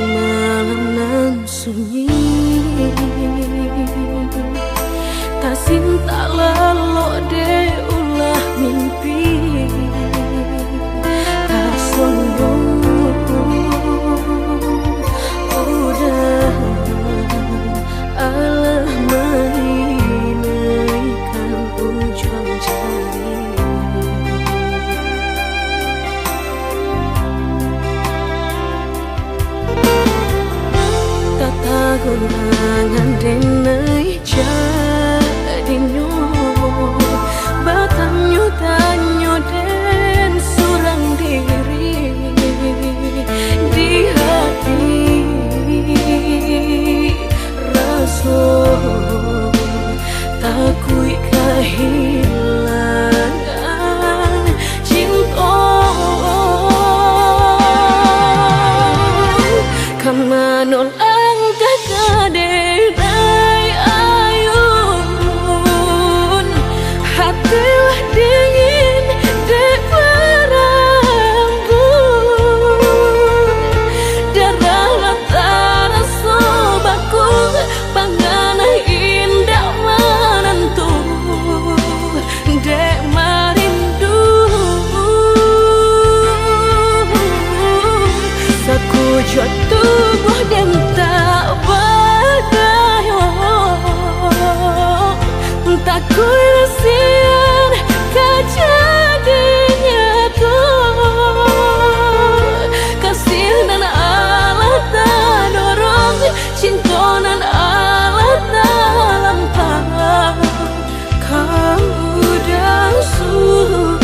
malam nan sunyi, tak cinta lelo de ulah mimpi, tak sombong udah alah mainkan ujung jari. Gunangan denai jadi nyo batanyo tanyo den surang diri di hati raso takui kehilangan cinta kamanol tubuh dan tak berdaya, tak kuisian kejadiannya tuh kasih dan Allah tak dorong cinta dan Allah tak lampau kamu dah surah.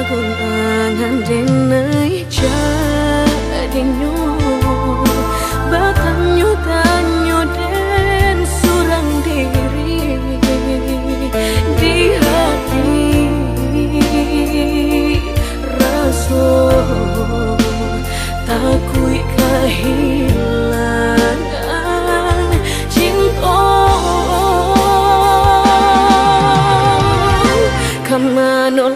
Gunangan denai jadi nyo batanyo tanyo den surang diri di hati raso takui kehilangan cinta kamanol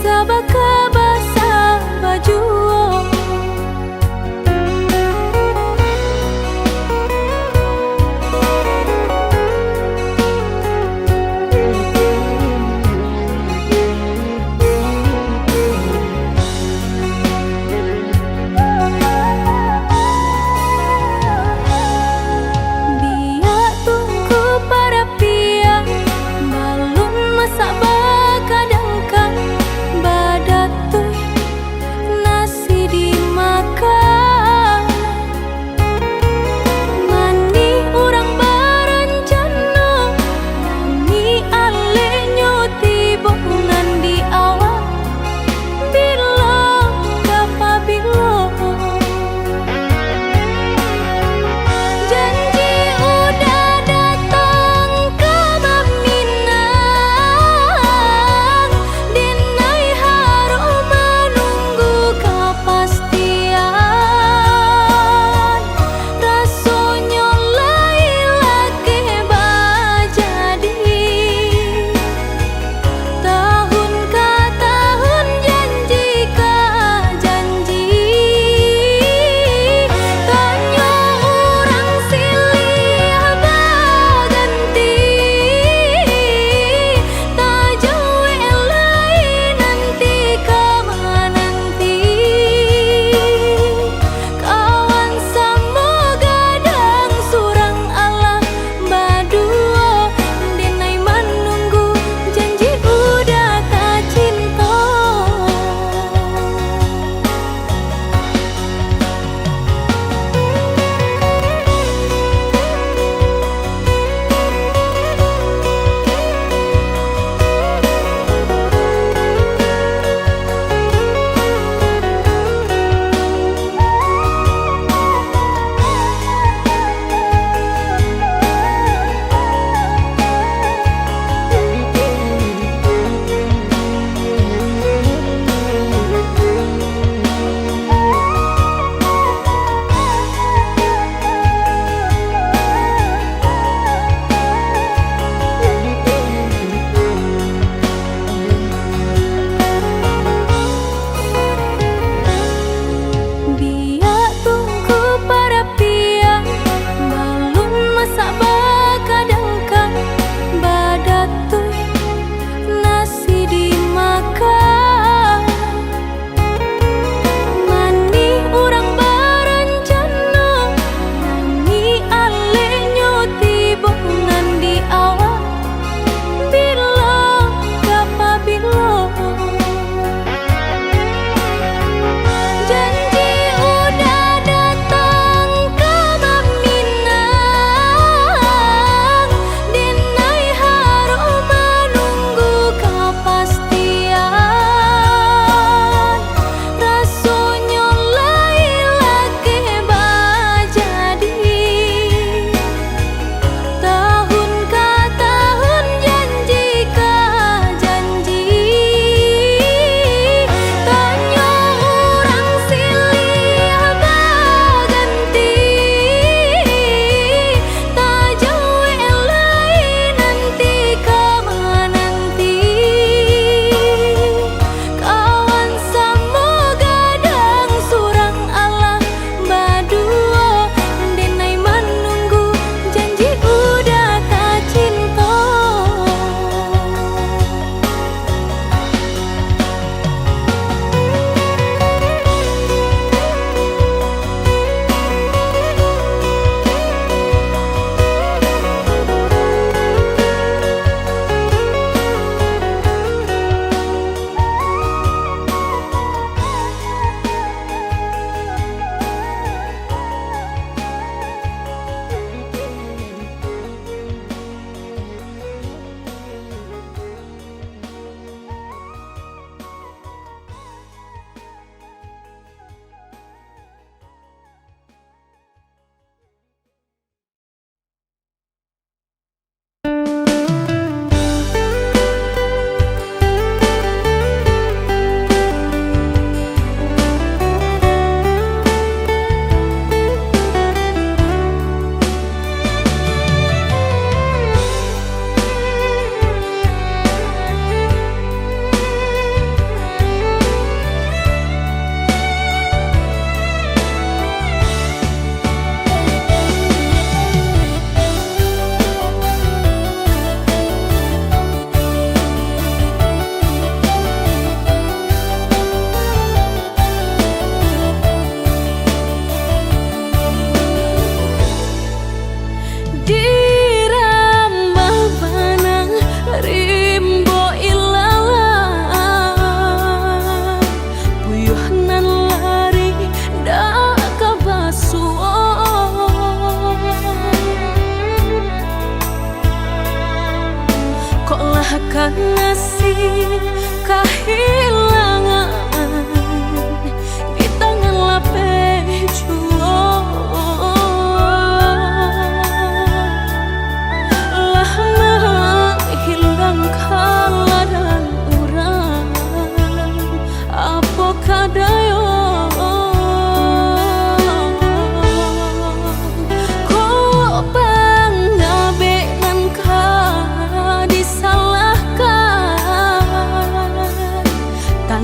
sabaka basah baju. Badak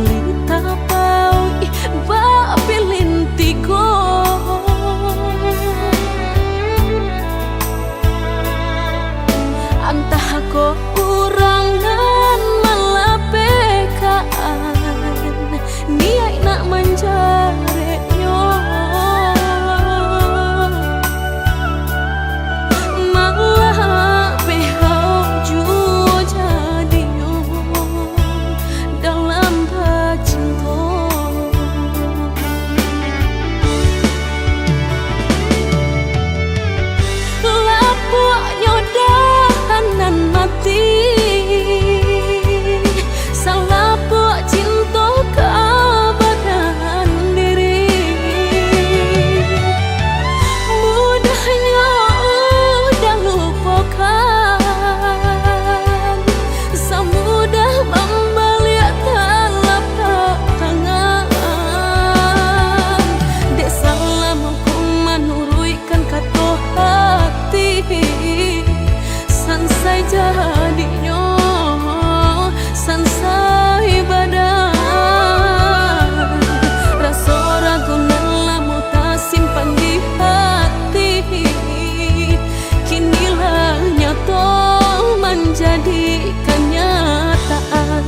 talita pau ba pilintigo antah ko urangan malapekaan niai nak manjaretnya malah behau jua jadinya dalam cinta lapuknya dahanan mati salapuk cinta keabadian diri mudahnya udah lupakan semudah membalik telapak tangan dek salam aku menurutkan kata hati sansai jadinya sansai badan rasa ragu nelamu tak simpan di hati kinilah nyata menjadi kenyataan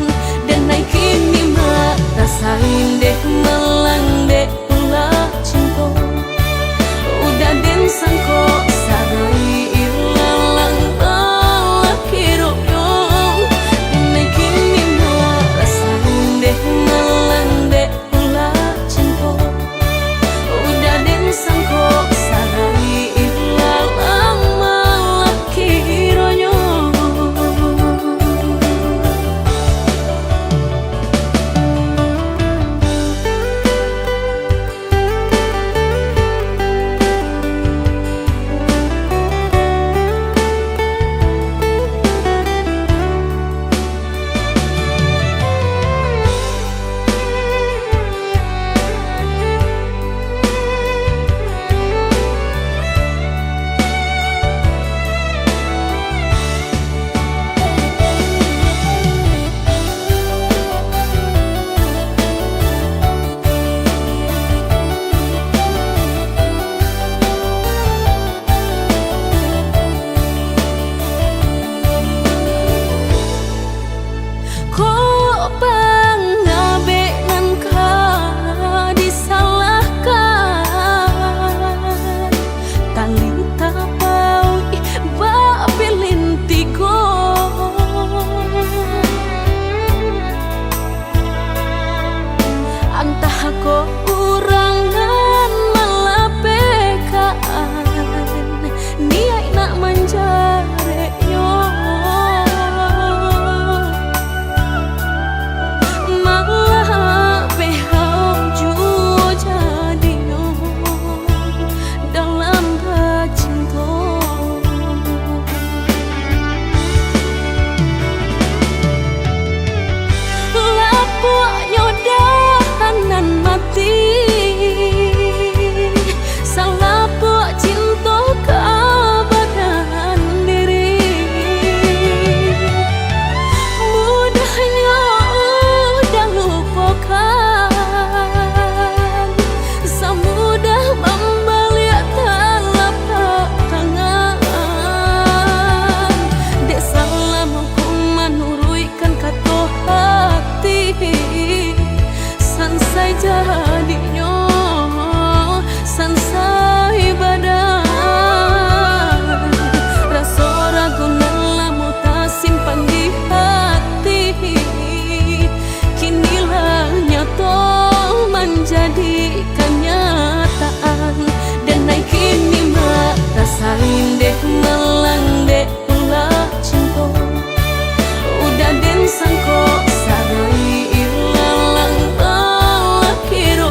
dan naik kini mak rasain deh melang deh ulah cinta udah den sangko sarai ilalang balak hirupnya dan naik kini mak rasain deh melang deh ulah cinta udah den sangko sarai ilalang balak hirupnya. Antah ko urangan malapekaan niai nak manjaretnya malah behau jua jadinya dalam cinta lapuknya dahanan mati salapuk cinta keabadian diri mudahnya udah lupakan semudah membalik telapak tangan dek salam aku menurutkan kata hati sansai jadinya sansai badan rasa ragu nelamu tak simpan di hati kinilah nyata menjadi kenyataan dan naik kini mak rasain deh melang deh ulah cinta udah den sangko sarai ilalang balak hirupnya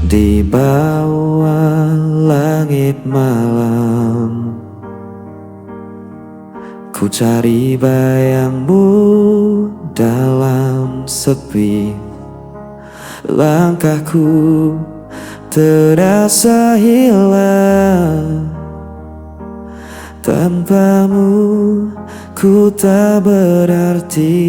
di bawah langit malam. Ku cari bayangmu dalam sepi. Langkahku terasa hilang. Tanpamu ku tak berarti.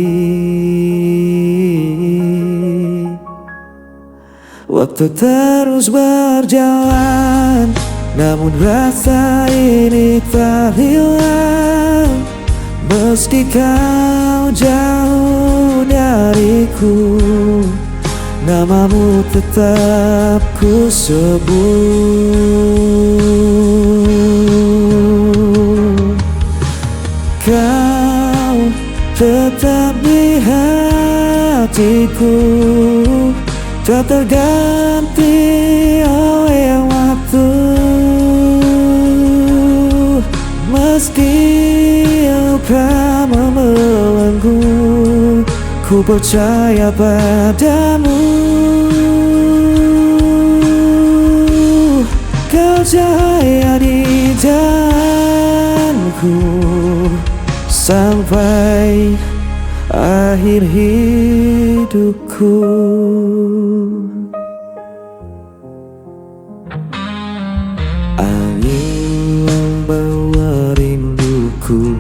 Waktu terus berjalan, namun rasa ini tak hilang. Meski kau jauh dariku, namamu tetap ku sebut. Kau tetap di hatiku, tak terganti oleh waktu. Meski luka membelenggu, ku percaya padamu. Kau cahaya di jalanku sampai akhir hidupku. Angin membawa rinduku,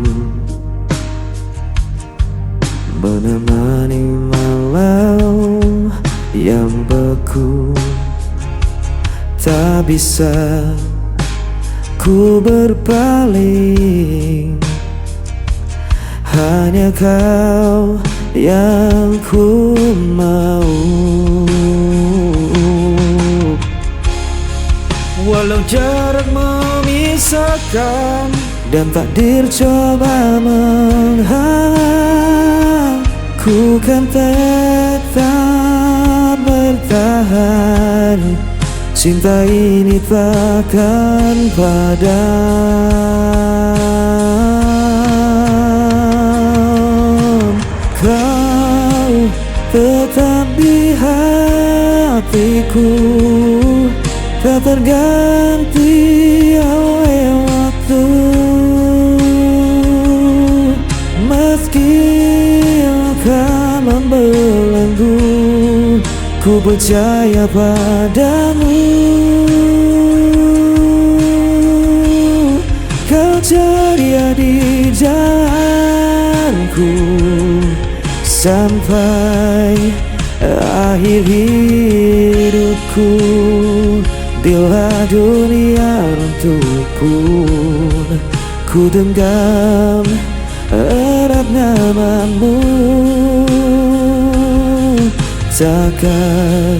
menemani malam yang beku. Tak bisa ku berpaling, hanya kau yang ku mau. Walau jarak memisahkan dan takdir coba menghalang, ku kan tetap bertahan. Cinta ini takkan padam. Kau tetap di hatiku, tak terganti oleh waktu. Meski luka membelenggu, ku percaya padamu. Kau ceria di jalanku sampai akhir hidupku. Bila dunia runtuh pun, ku genggam erat namamu. Takkan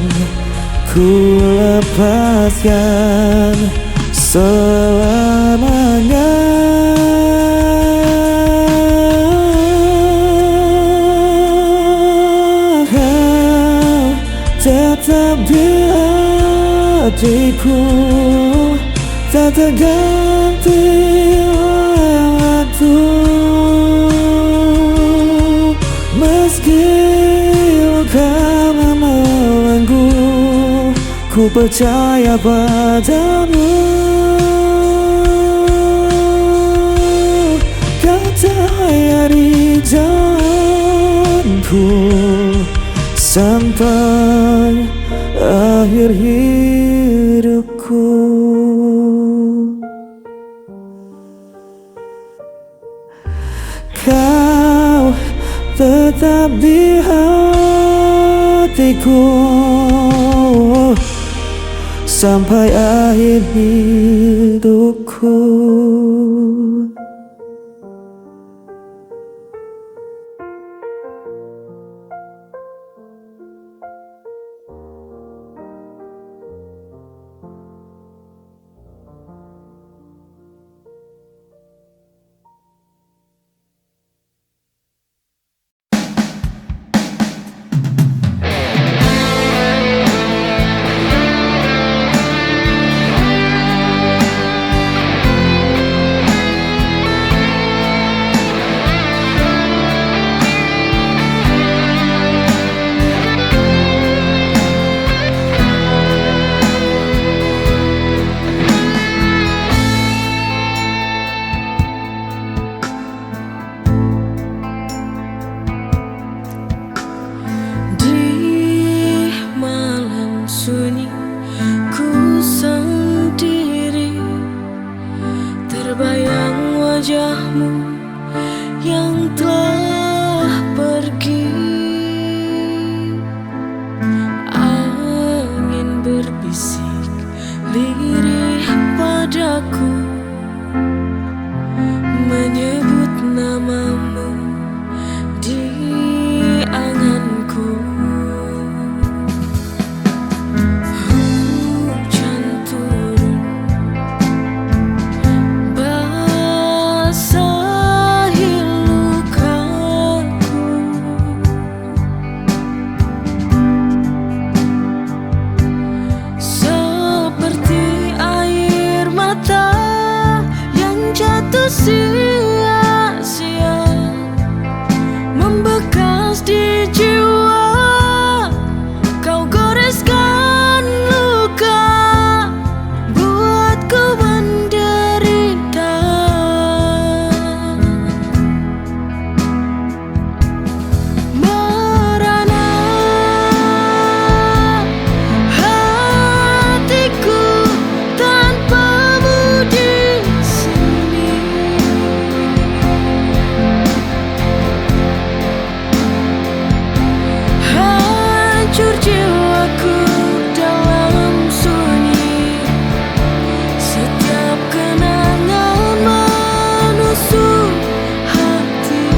ku lepaskan selamanya. Kau tetap di hatiku, tak terganti oleh waktu. Meski luka membelenggu, ku percaya padamu. Kau cahaya di jalanku sampai akhir hidupku. Kau tetap di hatiku sampai akhir hidupku. terus di jiwa, kau goreskan luka, buatku menderita. Merana hatiku tanpamu di sini. Hancur jiwaku dalam sunyi, setiap kenangan menusuk hati.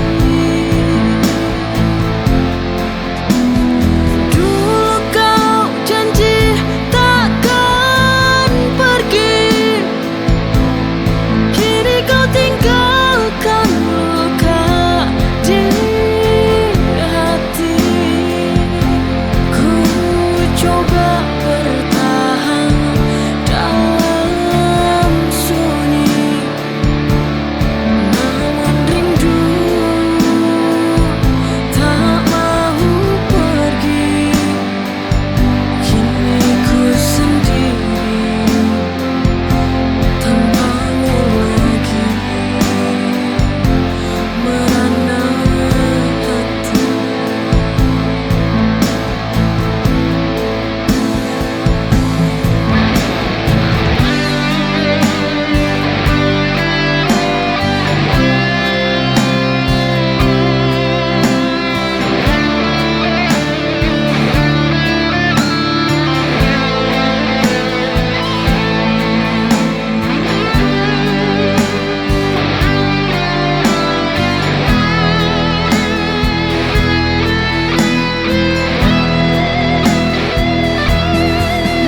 Dulu kau janji takkan pergi, kini kau tinggalkan luka di hati. Ku coba bertahan dalam sunyi, namun rindu tak mau pergi. Kini ku sendiri tanpamu lagi, merana hati.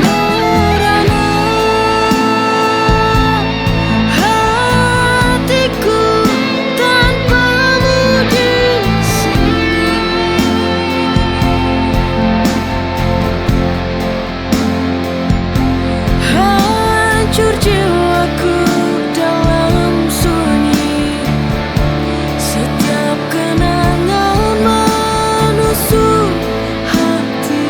Merana hatiku tanpamu di sini. Hancur jiwaku dalam sunyi, setiap kenangan menusuk hati.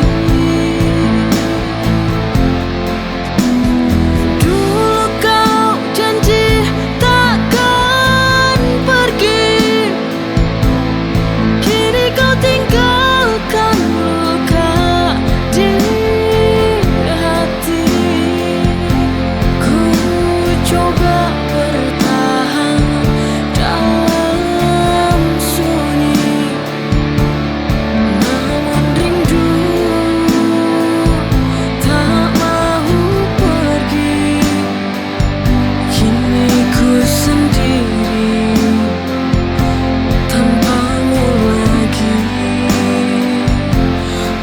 Dulu kau janji takkan pergi, kini kau tinggalkan luka di hati. Ku coba bertahan dalam sunyi, namun rindu tak mau pergi. Kini ku sendiri tanpamu lagi,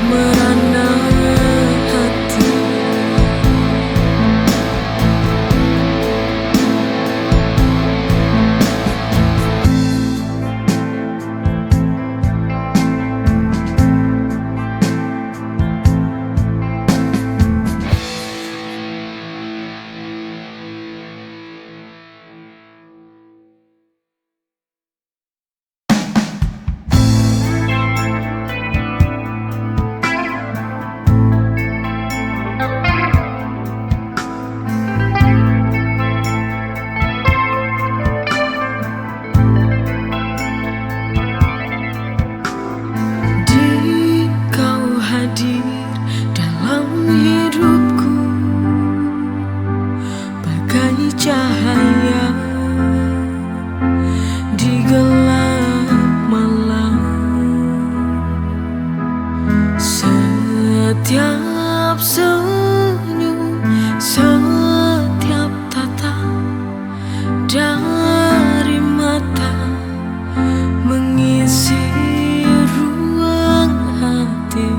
merana hati. Di kau hadir dalam hidupku, bagai cahaya di gelap malam. Setiap senyum, setiap tatap dari mata mengisi ruang hati.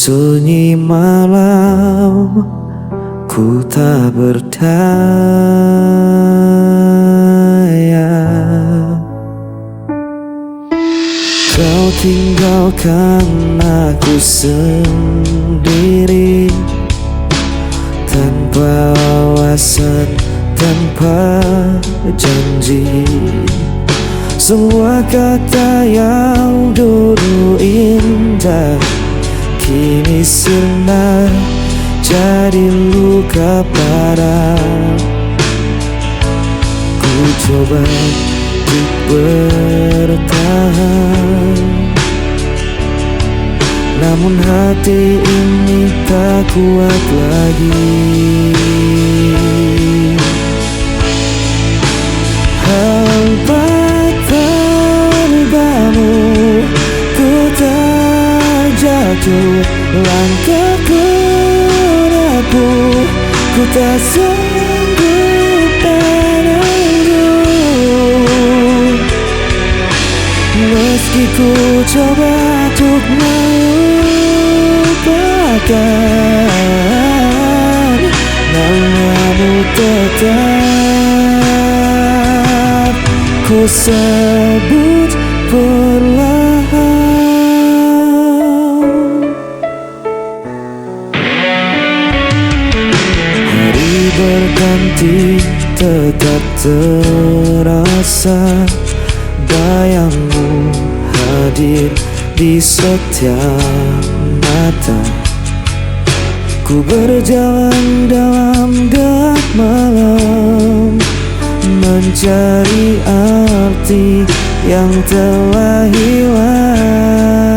sunyi malam, ku tak berdaya. Kau tinggalkan aku sendiri, tanpa alasan, tanpa janji. Semua kata yang dulu indah kini sirna jadi luka parah. Ku coba untuk bertahan, namun hati ini tak kuat lagi. Hampa tanpamu ku tak jatuh, langkahku rapuh, ku tak sanggup menunggu. Meski ku coba untuk melupakan, namamu tetap ku sebut perlahan. Hari berganti tetap terasa, bayangmu hadir di setiap mata. Ku berjalan dalam gelap malam, mencari arti yang telah hilang.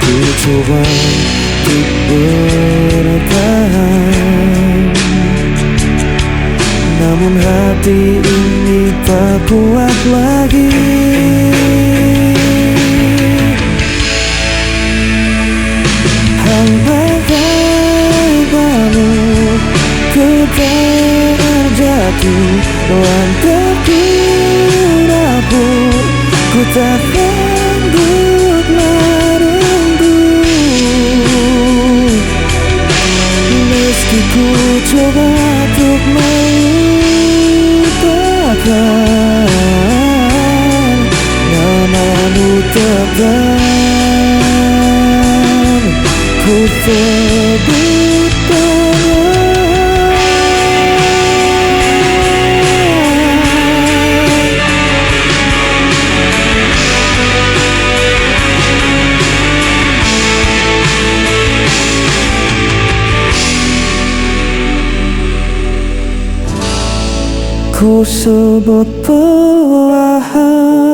Ku coba untuk bertahan, namun hati ini tak kuat lagi. Hampa tanpamu ku terjatuh, langkahku rapuh, ku tak sanggup menunggu. Meski ku coba untuk melupakan, namamu tetap ku sebut perlahan. Ku sebut perlahan.